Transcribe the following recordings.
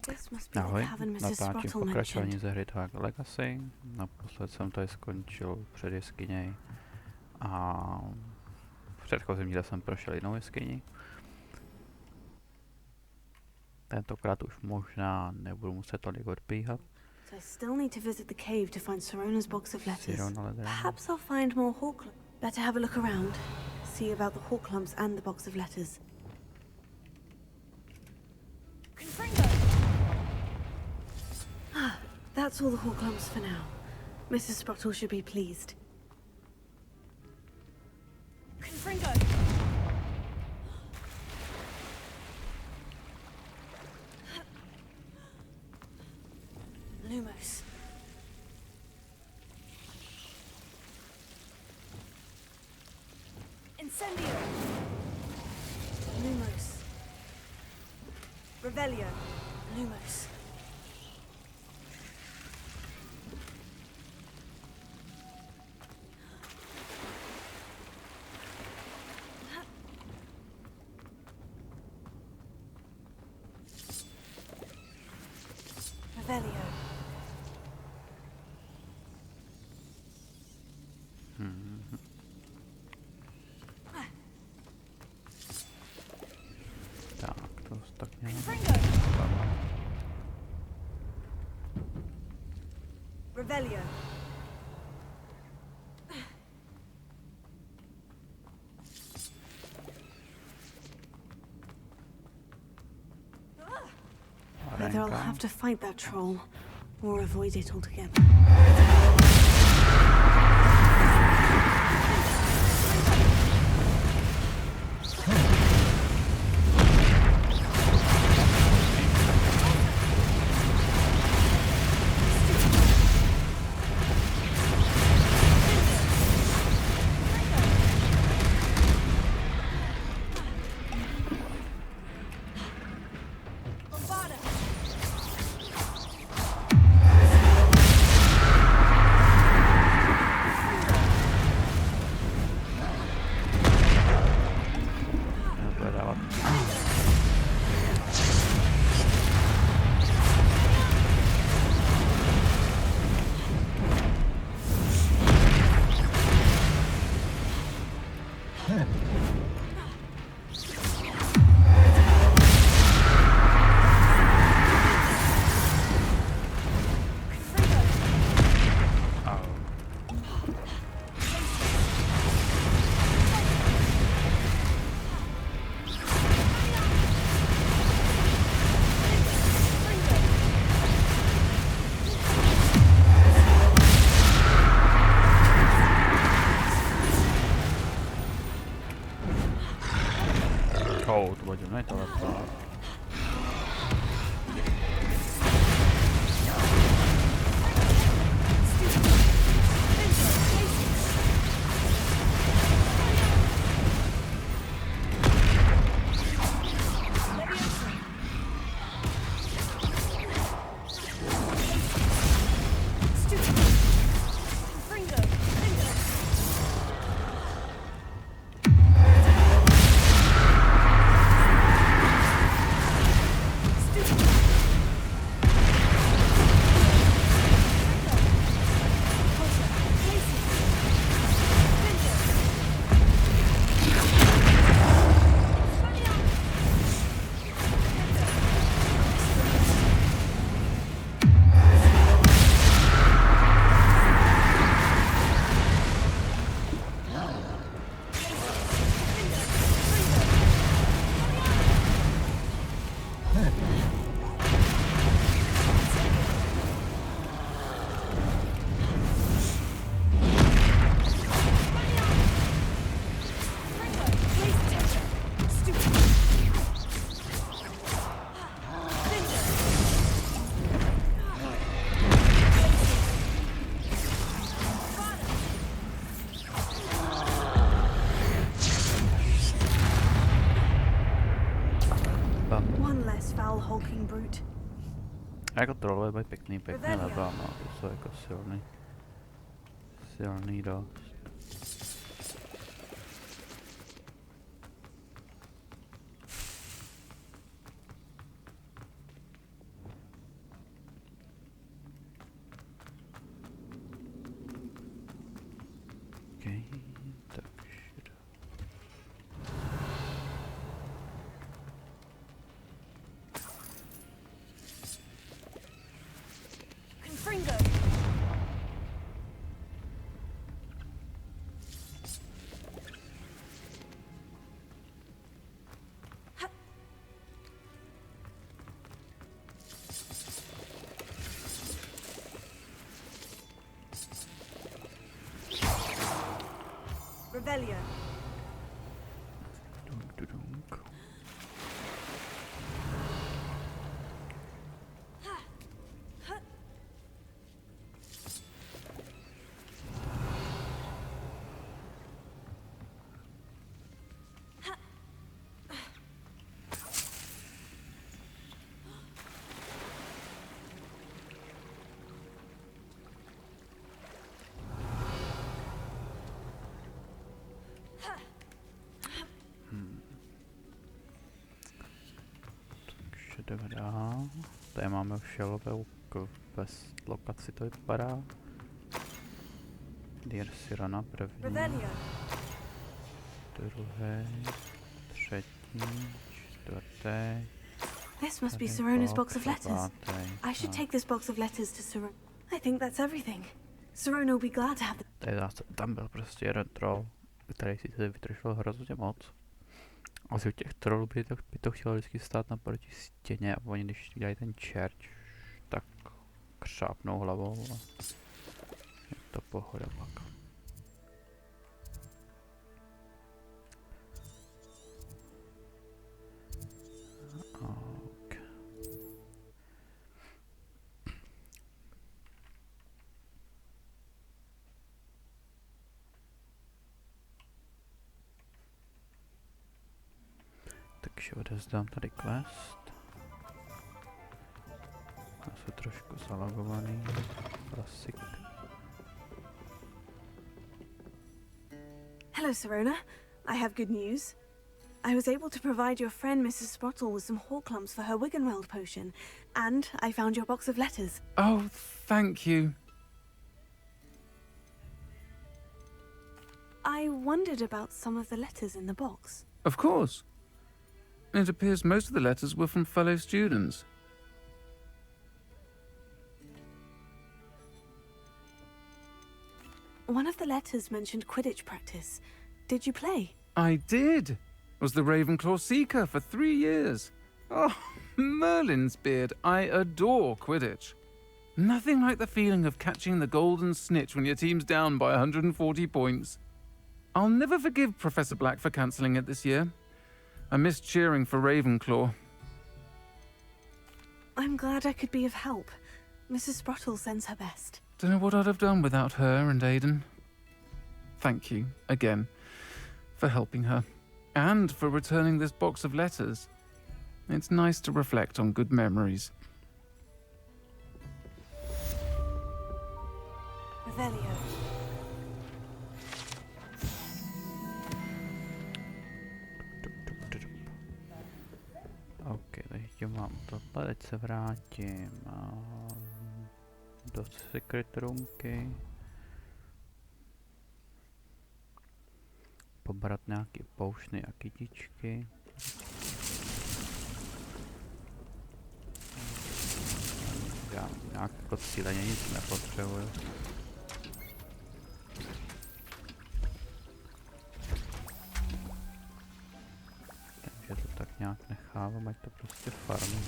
This must be the Ahoj, cavern Mrs. natáčím Sprottle pokračování mentioned. ze hry Hogwarts Legacy. Naposled jsem tady skončil před jeskyněj a v předchozím díle jsem prošel jinou jeskyni. Tentokrát už možná nebudu muset tolik odbíhat. So I still need to visit the cave to find Sirona's box of letters. Sirona Ledra. Perhaps I'll find more hawk. Better have a look around. See about the hawk lumps and the box of letters. That's all the hawk lumps for now. Mrs. Sprottle should be pleased. Confringo! Lumos. Incendio! Lumos. Revelio! Lumos. Revelio. Tak, to tak nějak. Revelio! Either I'll have to fight that troll, or avoid it altogether. Bombarda! Nebude dávat. Au. Oh, tu voglio mettere la palla. One less foul hulking brute. Jako trolové mají pěkný level, no, to jsou jako silný dost. Revelio. Dunk, dunk, dunk. Takže jdeme dál. Tady máme už šelovou bez lokaci, to vypadá. Zachrana první, Revelio. druhý, třetí, čtvrtý. This must be tady Sirona's box of letters. pátý. I should take this box of letters to Sirona. I think that's everything. Sirona will be glad to have them. Tady tam byl prostě jeden troll, který si tady vytržil hrozně moc. Asi u těch trollů by to chtělo vždycky stát naproti stěně a oni když dělají ten čerč, tak křápnou hlavou a je to pohoda pak. Ok. Takže odezdám tady quest. Já jsem trošku zalogovaný. Klasik. Hello, Sirona. I have good news. I was able to provide your friend Mrs. Sprottle with some Horklumps for her Wiggenweld potion, and I found your box of letters. Oh, thank you. I wondered about some of the letters in the box. Of course. It appears most of the letters were from fellow students. One of the letters mentioned Quidditch practice. Did you play? I did. Was the Ravenclaw Seeker for 3 years. Oh, Merlin's beard. I adore Quidditch. Nothing like the feeling of catching the golden snitch when your team's down by 140 points. I'll never forgive Professor Black for cancelling it this year. I missed cheering for Ravenclaw. I'm glad I could be of help. Mrs. Sprottle sends her best. Don't know what I'd have done without her and Aidan. Thank you, again, for helping her. And for returning this box of letters. It's nice to reflect on good memories. Revelio. Ok, takže tím mám tohle, teď se vrátím do secret roomky. Pobrat nějaký poušny a kytičky. Já nějak jako cíleně nic nepotřebuju. Takže to tak nějak nechávám, ať to prostě farmí.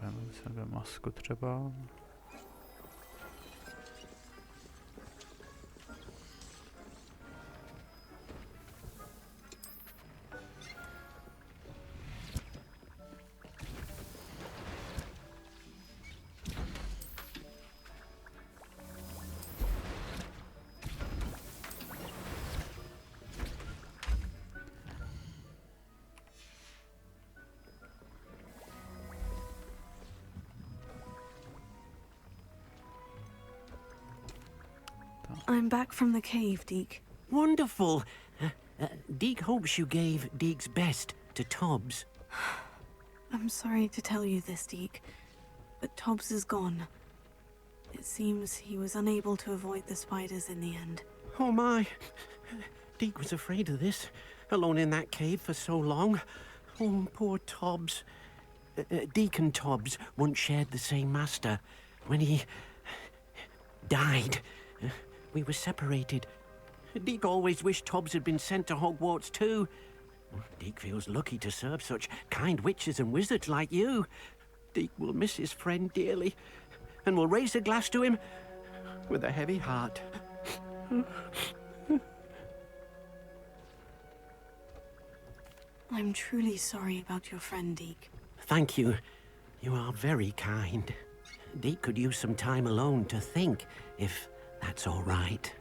Vezmeme sebe masku třeba. I'm back from the cave, Deke. Wonderful. Deke hopes you gave Deke's best to Tobbs. I'm sorry to tell you this, Deke, but Tobbs is gone. It seems he was unable to avoid the spiders in the end. Oh my. Deke was afraid of this. alone in that cave for so long. Oh, poor Tobbs. Deacon Tobbs once shared the same master. When he died, we were separated. Deke always wished Tobbs had been sent to Hogwarts too. Deke feels lucky to serve such kind witches and wizards like you. Deke will miss his friend dearly, and will raise a glass to him with a heavy heart. I'm truly sorry about your friend, Deke. Thank you. You are very kind. Deke could use some time alone to think, if that's all right.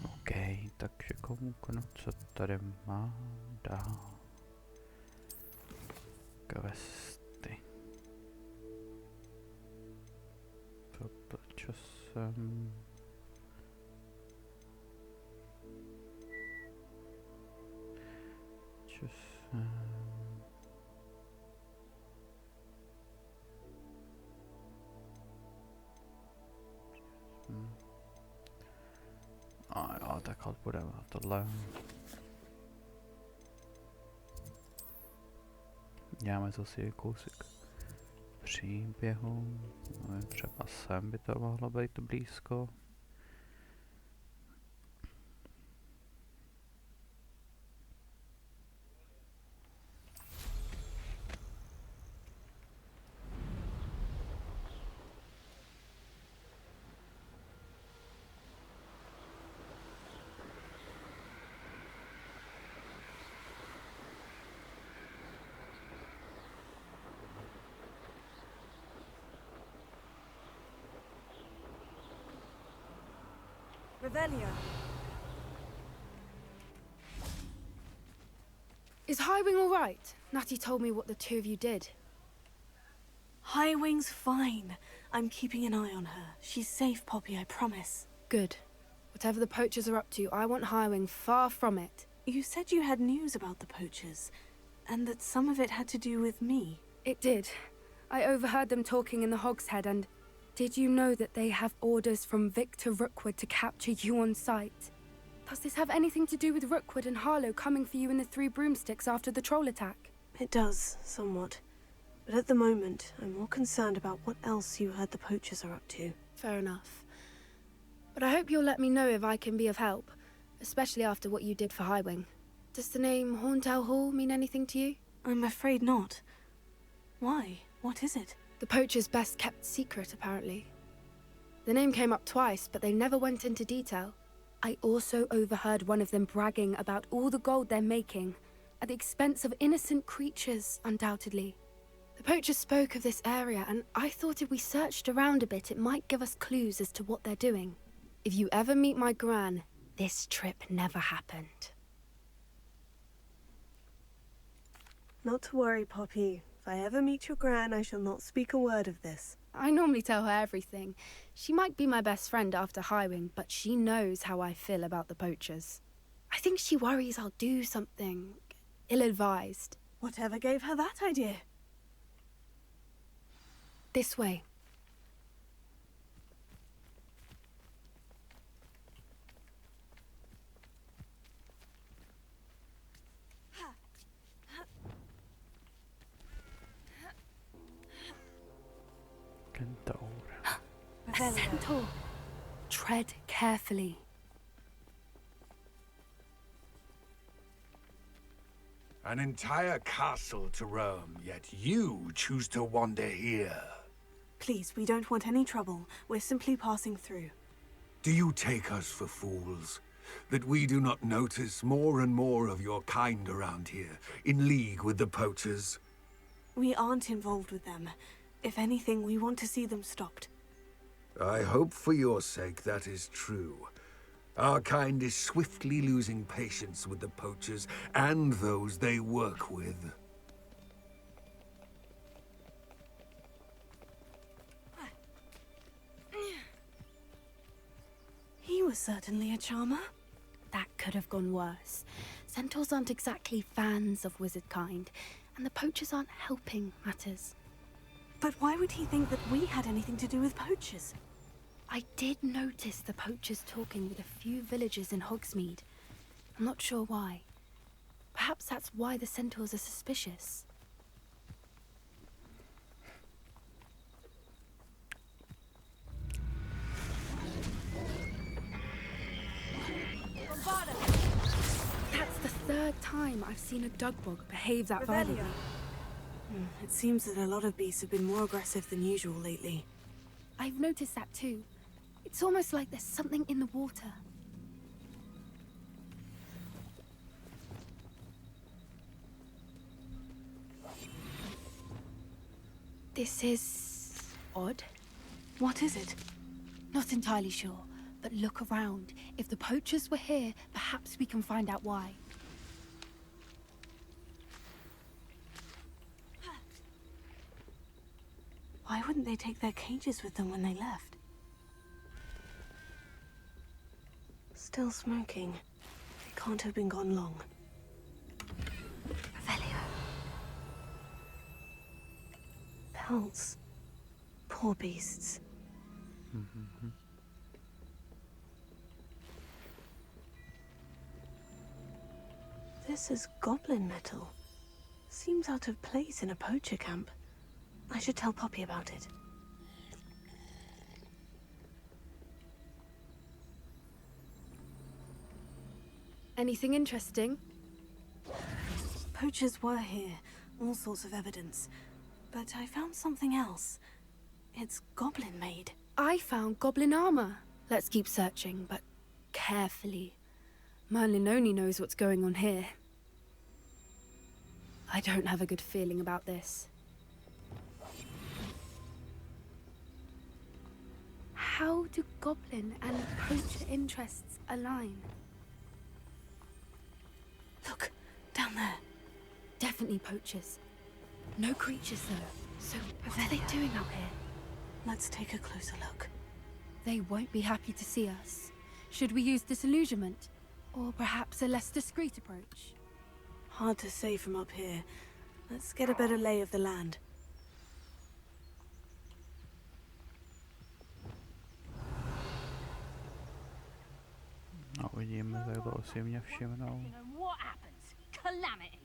OK, takže kouknu, co tady má dál. Questy. Toto časem. A jo, tak halt budeme na tohle. Děláme zase kousek příběhu. No, třeba sem by to mohlo být blízko. Revelio. Is Highwing all right? Natty told me what the two of you did. Highwing's fine. I'm keeping an eye on her. She's safe, Poppy, I promise. Good. Whatever the poachers are up to, I want Highwing far from it. You said you had news about the poachers, and that some of it had to do with me. It did. I overheard them talking in the Hogshead, and did you know that they have orders from Victor Rookwood to capture you on sight? Does this have anything to do with Rookwood and Harlow coming for you in the Three Broomsticks after the troll attack? It does, somewhat. But at the moment, I'm more concerned about what else you heard the poachers are up to. Fair enough. But I hope you'll let me know if I can be of help, especially after what you did for Highwing. Does the name Horntail Hall mean anything to you? I'm afraid not. Why? What is it? The poacher's best kept secret, apparently. The name came up twice, but they never went into detail. I also overheard one of them bragging about all the gold they're making, at the expense of innocent creatures, undoubtedly. The poacher spoke of this area, and I thought if we searched around a bit, it might give us clues as to what they're doing. If you ever meet my gran, this trip never happened. Not to worry, Poppy. If I ever meet your gran, I shall not speak a word of this. I normally tell her everything. She might be my best friend after Highwing, but she knows how I feel about the poachers. I think she worries I'll do something ill-advised. Whatever gave her that idea? This way. A centaur. Tread carefully. An entire castle to roam, yet you choose to wander here. Please, we don't want any trouble. We're simply passing through. Do you take us for fools? That we do not notice more and more of your kind around here, in league with the poachers? We aren't involved with them. If anything, we want to see them stopped. I hope for your sake that is true. Our kind is swiftly losing patience with the poachers and those they work with. was certainly a charmer. That could have gone worse. Centaurs aren't exactly fans of wizard kind, and the poachers aren't helping matters. But why would he think that we had anything to do with poachers? I did notice the poachers talking with a few villagers in Hogsmeade. I'm not sure why. Perhaps that's why the centaurs are suspicious. That's the third time I've seen a dugbog behave that violently. It seems that a lot of beasts have been more aggressive than usual lately. I've noticed that too. It's almost like there's something in the water. This is odd. What is it? Not entirely sure, but look around. If the poachers were here, perhaps we can find out why. Why wouldn't they take their cages with them when they left? Still smoking. They can't have been gone long. Revelio. Pelts. Poor beasts. This is goblin metal. Seems out of place in a poacher camp. I should tell Poppy about it. Anything interesting? Poachers were here. All sorts of evidence. But I found something else. It's goblin made. I found goblin armor. Let's keep searching, but carefully. Merlin only knows what's going on here. I don't have a good feeling about this. How do goblin and poacher interests align? Look, down there. Definitely poachers. No creatures though. So what are they doing up here? Let's take a closer look. They won't be happy to see us. Should we use disillusionment? Or perhaps a less discreet approach? Hard to say from up here. Let's get a better lay of the land. No, uvidíme, tak to si mě všimnou. What happens? Calamity.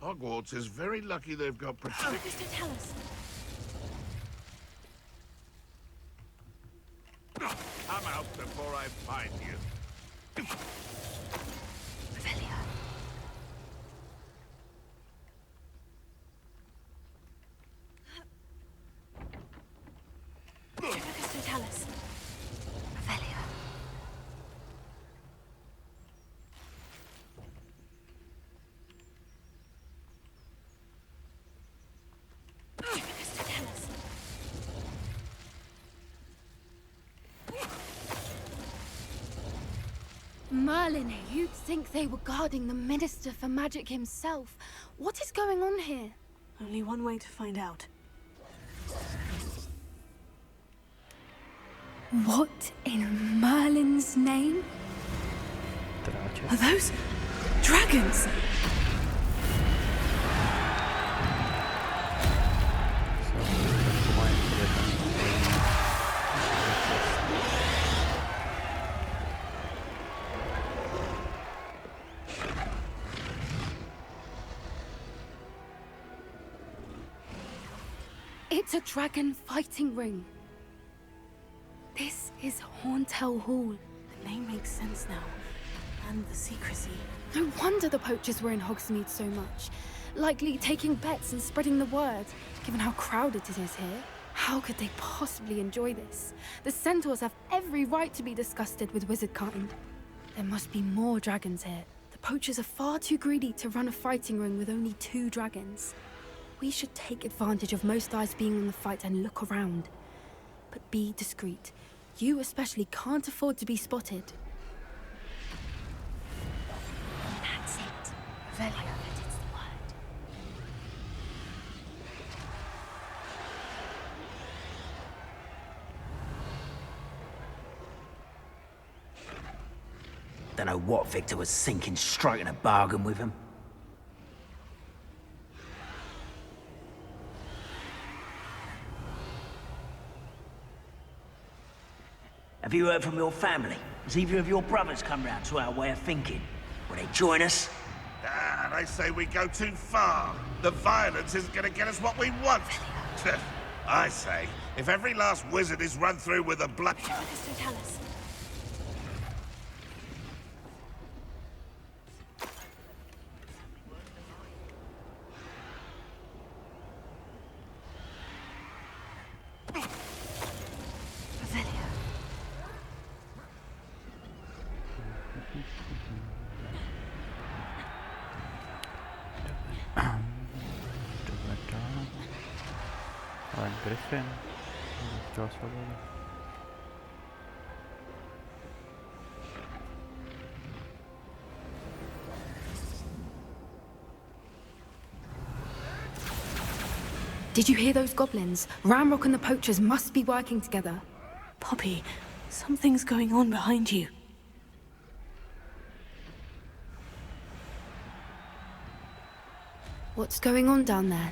Hogwarts is very lucky they've got protection. Just to tell us. Come out before I find you. Revelio. Just to tell us. Revelio. Just to tell us. Merlin, you'd think they were guarding the Minister for Magic himself. What is going on here? Only one way to find out. What in Merlin's name? Dráček. Are those dragons? It's a dragon fighting ring. This is Horntail Hall. The name makes sense now. And the secrecy. No wonder the poachers were in Hogsmeade so much. Likely taking bets and spreading the word, given how crowded it is here. How could they possibly enjoy this? The centaurs have every right to be disgusted with wizard kind. There must be more dragons here. The poachers are far too greedy to run a fighting ring with only 2 dragons. We should take advantage of most eyes being on the fight and look around. But be discreet. You especially can't afford to be spotted. That's it. Revelio, it's the word. Don't know what Victor was thinking, striking a bargain with him. Have you heard from your family? Has either of your brothers come round to our way of thinking? Will they join us? Ah, they say we go too far. The violence isn't going to get us what we want. I say, if every last wizard is run through with a blood... Tell us. Griffin. Chtěla svobodu. Did you hear those goblins? Ramrock and the poachers must be working together. Poppy, something's going on behind you. What's going on down there?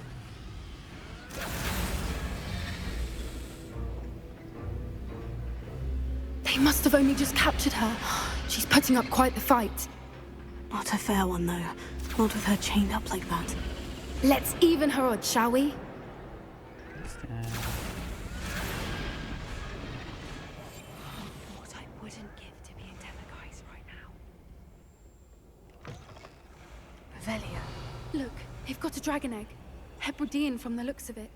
They must have only just captured her. She's putting up quite the fight. Not a fair one, though. Not with her chained up like that. Let's even her odds, shall we? What I wouldn't give to be in Teleguise right now. Revelio. Look, they've got a dragon egg. Hebridean from the looks of it.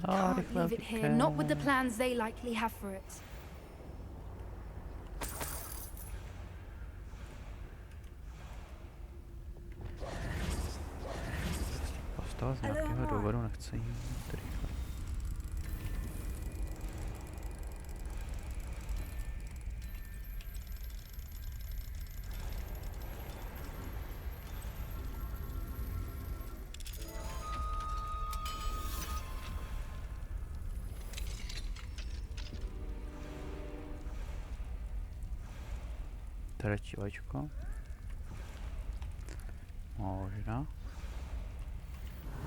Can't leave it here, not with the plans they likely have for it. Postava z nějakého důvodu nechce jít rychle. Třetí očko. Možná.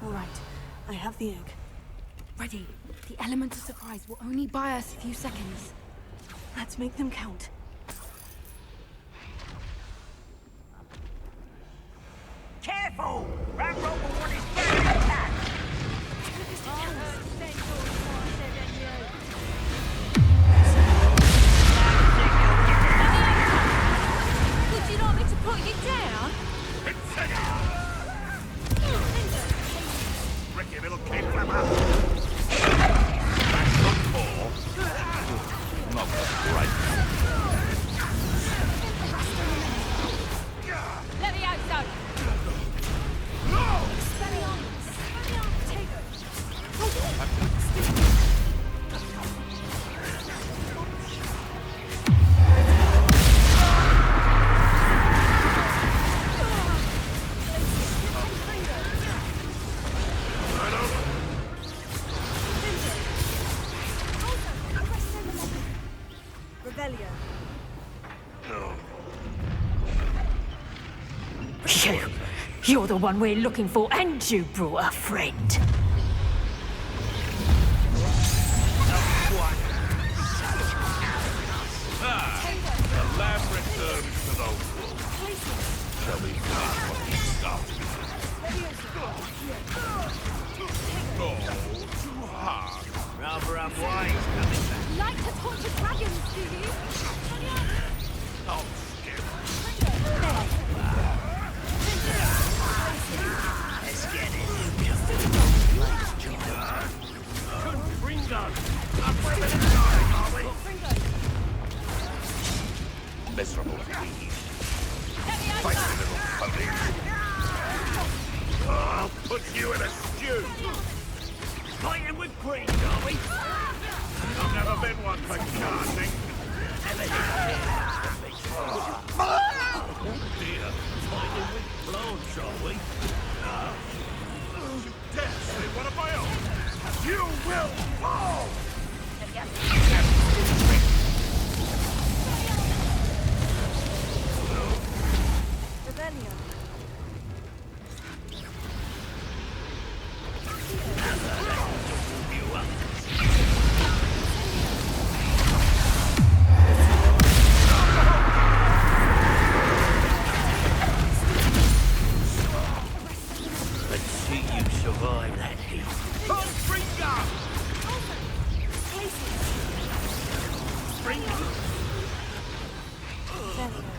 All right, I have the egg. Ready. The element of surprise will only buy us a few seconds. Let's make them count. Careful! Ramrock will want his dragon attack! Would you like me to put you down? Ricky, little kid, grab up. That's good for. Not right. Let me out, son. You're the one we're looking for, and you brought a friend. The lab returns to the wolf. Shall we finish what we started? Oh, too hard. Rather unwise coming back. Like to talk to dragons, do you? Oh, skip. Let's get it. Miserable weed. Feisty little pony. I'll put you in a stew. Fighting with cream, are we? I've never been one for gardening. Dear, fighting with plants, are we? You dare say one of my own? You will fall!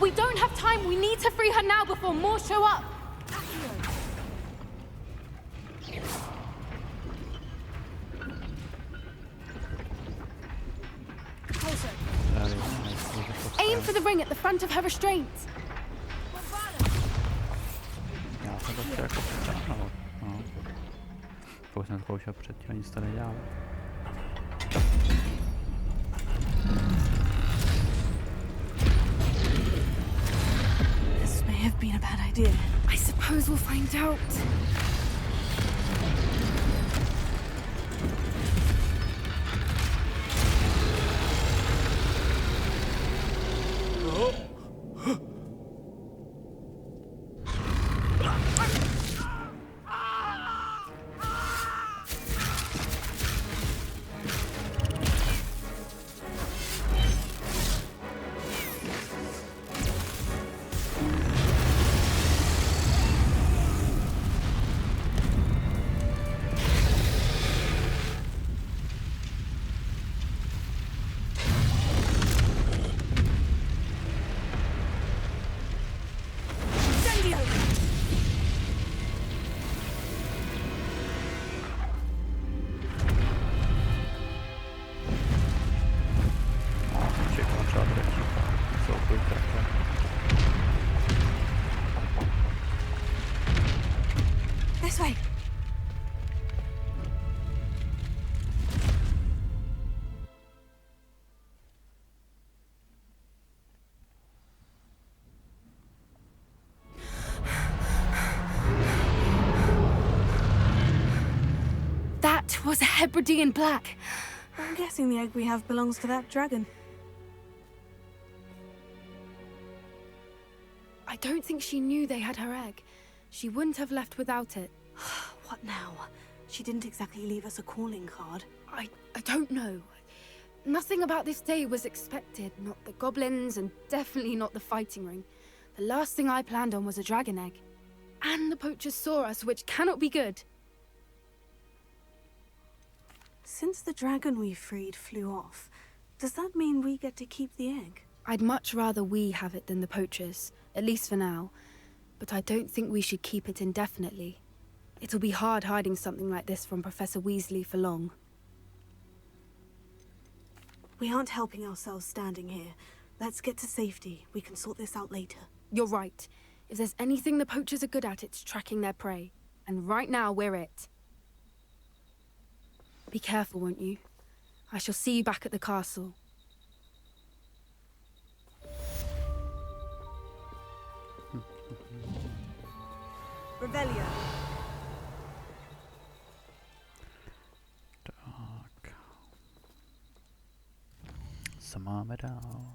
We don't have time. We need to free her now before more show up. Aim for the ring at the front of her restraint. Já jsem to chtěl jako přetáhnout, no. Pokud jsem zkoušel předtím, nic to nedělal. This may have been a bad idea. I suppose we'll find out. This way. That was a Hebridean black. I'm guessing the egg we have belongs to that dragon. I don't think she knew they had her egg. She wouldn't have left without it. What now? She didn't exactly leave us a calling card. I don't know. Nothing about this day was expected. Not the goblins, and definitely not the fighting ring. The last thing I planned on was a dragon egg. And the poachers saw us, which cannot be good. Since the dragon we freed flew off, does that mean we get to keep the egg? I'd much rather we have it than the poachers, at least for now. But I don't think we should keep it indefinitely. It'll be hard hiding something like this from Professor Weasley for long. We aren't helping ourselves standing here. Let's get to safety. We can sort this out later. You're right. If there's anything the poachers are good at, it's tracking their prey. And right now, we're it. Be careful, won't you? I shall see you back at the castle. Revelio. Tak. Co máme dál?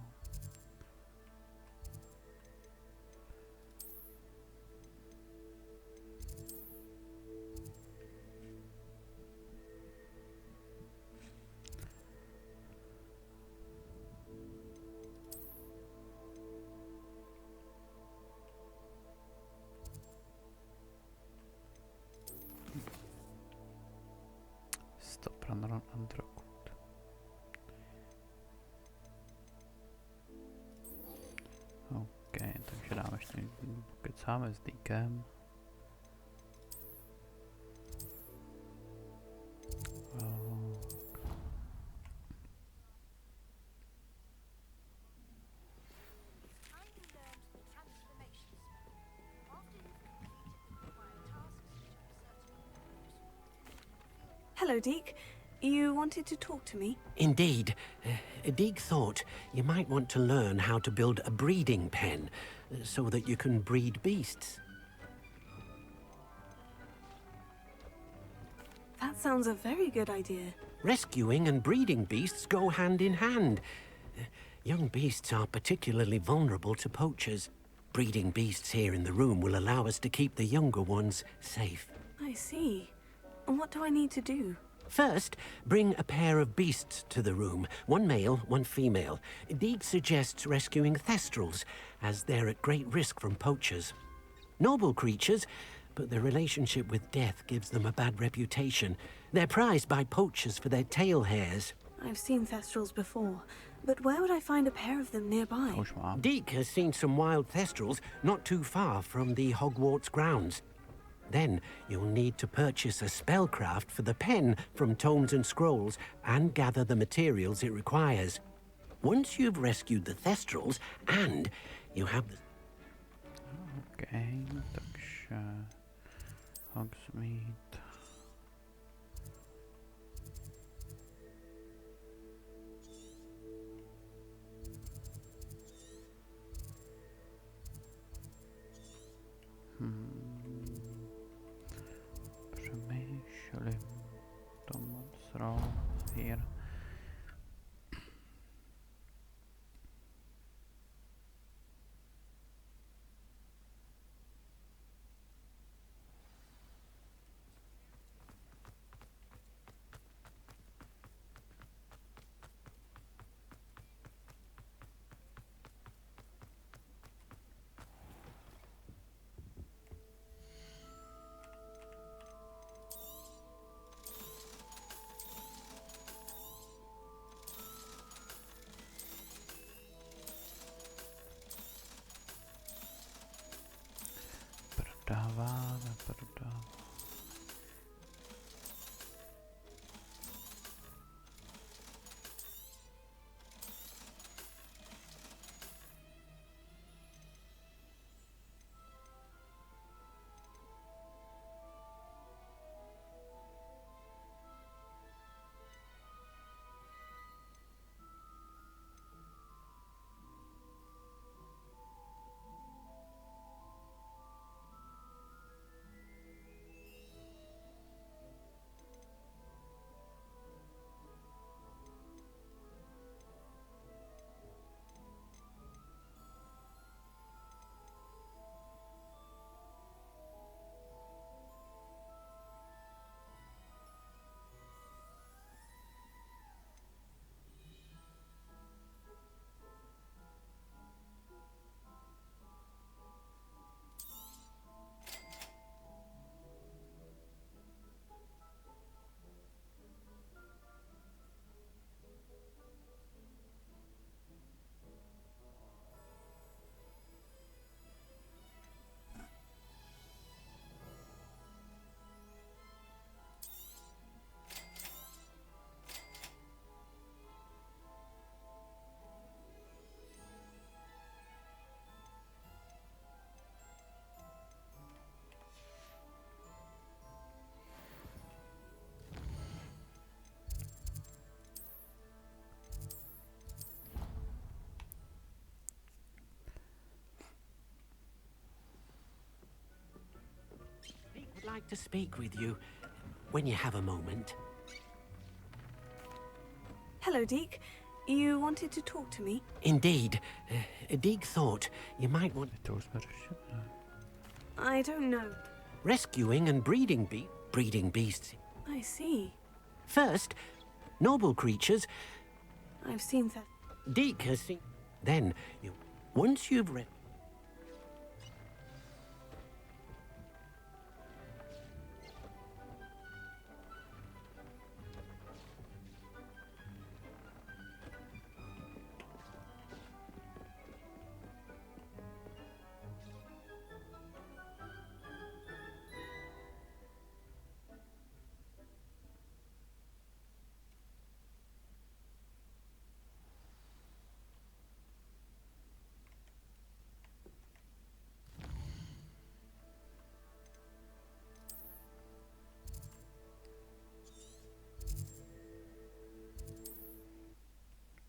Stopranran Andrakut. OK, takže dáme ještě kecáme s Díkem. Hello, Deke. You wanted to talk to me? Indeed. Deek thought you might want to learn how to build a breeding pen so that you can breed beasts. That sounds a very good idea. Rescuing and breeding beasts go hand in hand. Young beasts are particularly vulnerable to poachers. Breeding beasts here in the room will allow us to keep the younger ones safe. I see. And what do I need to do? First, bring a pair of beasts to the room. One male, one female. Deek suggests rescuing thestrals, as they're at great risk from poachers. Noble creatures, but their relationship with death gives them a bad reputation. They're prized by poachers for their tail hairs. I've seen Thestrals before, but where would I find a pair of them nearby? Už mám. Deke has seen some wild Thestrals not too far from the Hogwarts grounds. Then you'll need to purchase a spellcraft for the pen from Tomes and Scrolls and gather the materials it requires. Once you've rescued the Thestrals and you have the... Okay, takže Hogsmeade. Přemýšlím, to moc here. Prodáváme. I'd like to speak with you when you have a moment. Hello, Deke. You wanted to talk to me? Indeed. Deke thought you might want... To už jsme řešili. I don't know. Rescuing and breeding beasts. I see. First, noble creatures. I've seen that. Deke has seen... Then, once you've read...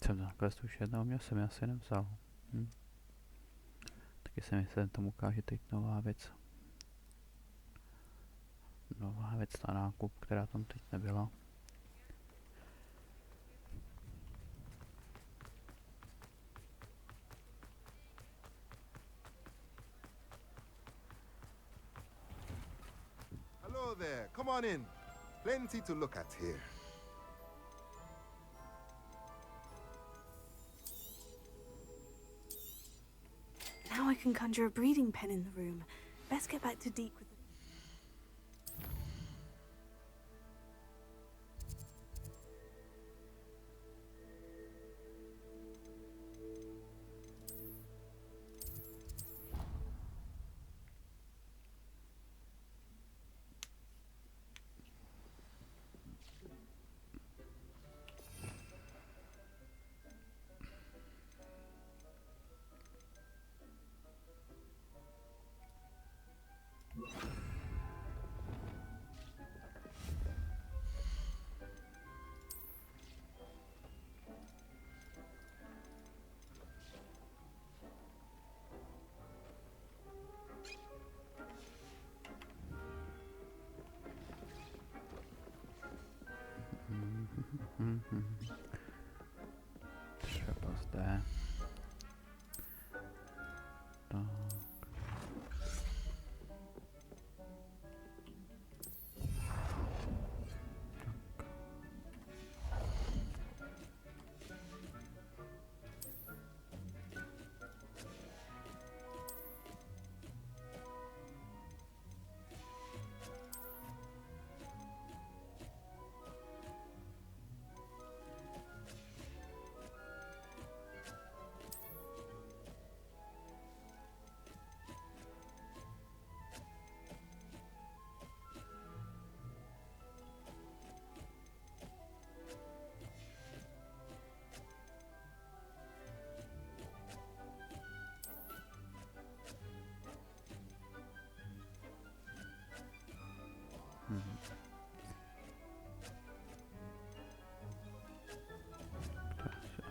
Jsem na questu už jednou měl, jsem ji asi nevzal. Taky se mi se tam ukáže teď nová věc. Nová věc na nákup, která tam teď nebyla. Hello there, come on in. Plenty to look at here. Now I can conjure a breeding pen in the room. Best get back to Deke with the... Třeba zde. Tak.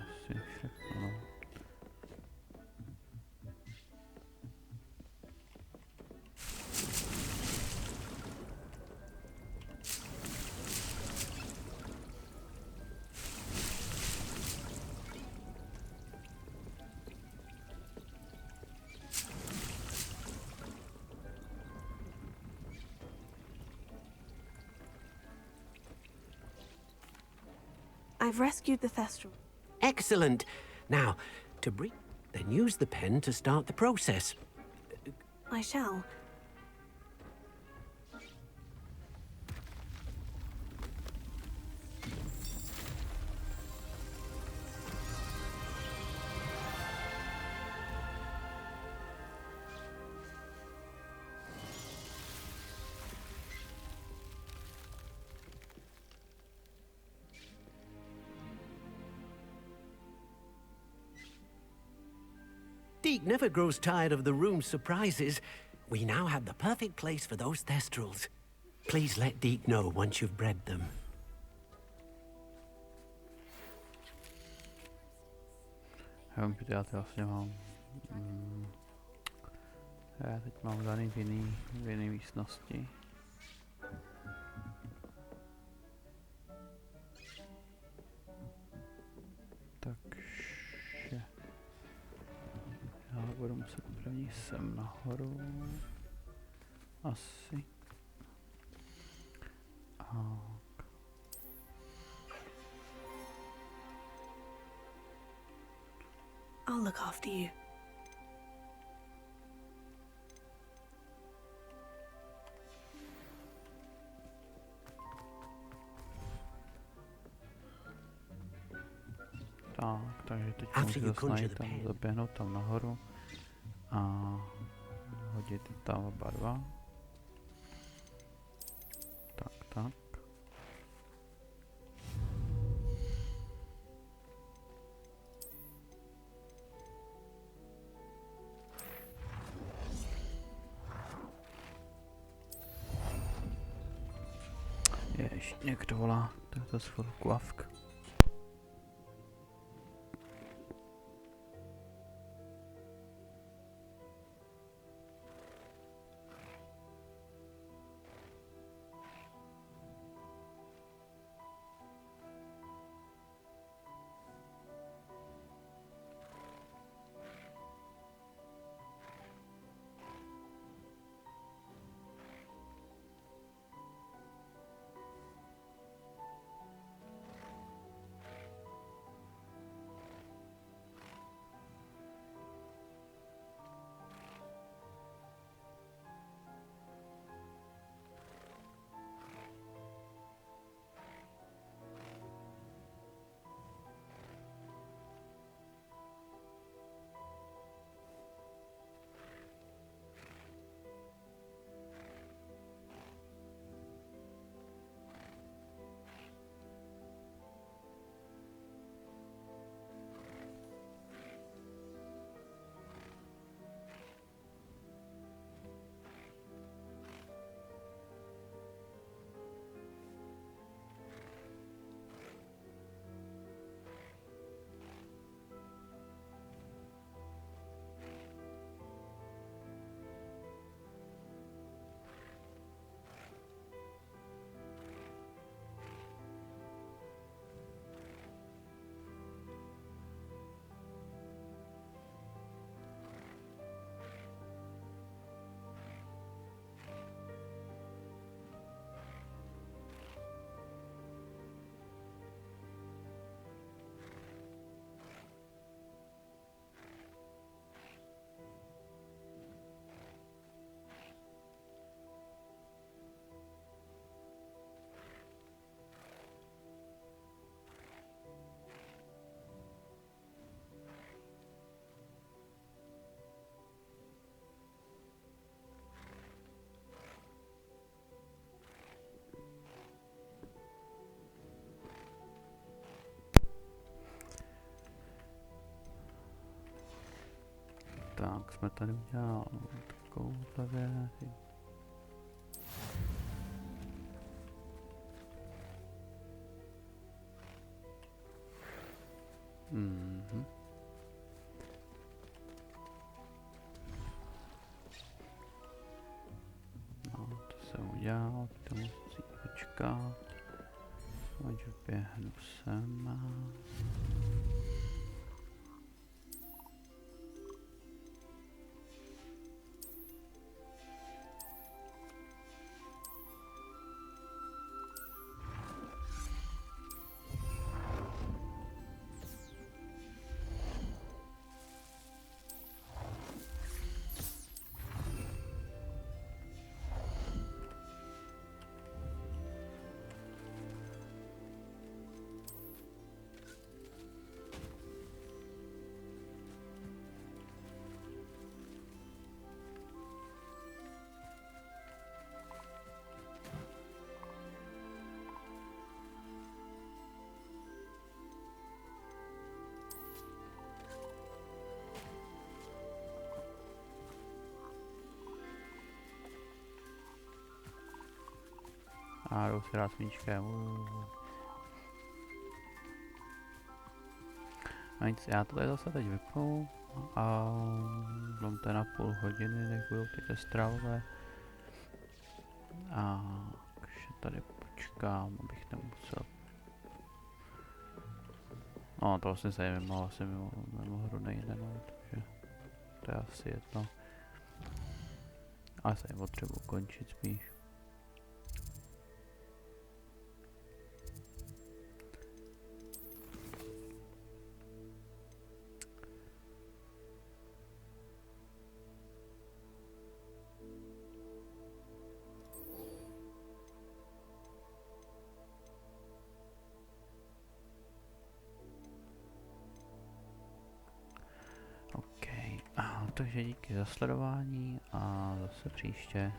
Asi všechno. I've rescued the Thestral. Excellent. Now, to bring... Then use the pen to start the process. I shall. Deke never grows tired of the room's surprises. We now have the perfect place for those Thestrals. Please let Deke know once you've bred them. Já vím, že já to vlastně mám. Já teď mám daný v jiný místnosti. Takže já budu muset první sem nahoru. Asi. A I'll look after you. tak, takže teď můžu zase najít tam, zaběhnout tam nahoru a hodit tam barva. Tak. Ještě někdo volá, tak to je chvilku avk. Tak jsme tady udělali takovouhle věc. Mhm. No, to se udělalo, to musí počkat. Ať vběhnu sem. A jdou si rád svíčkem. No nic, já to tady zase teď vypnu a mám to na půl hodiny, než budou ty testrálové. A takže tady počkám, abych nemusel. No to vlastně se mimo, asi mimo hru nejde, no, takže to je asi jedno. Ale tady potřebuji končit spíš. Takže díky za sledování a zase příště.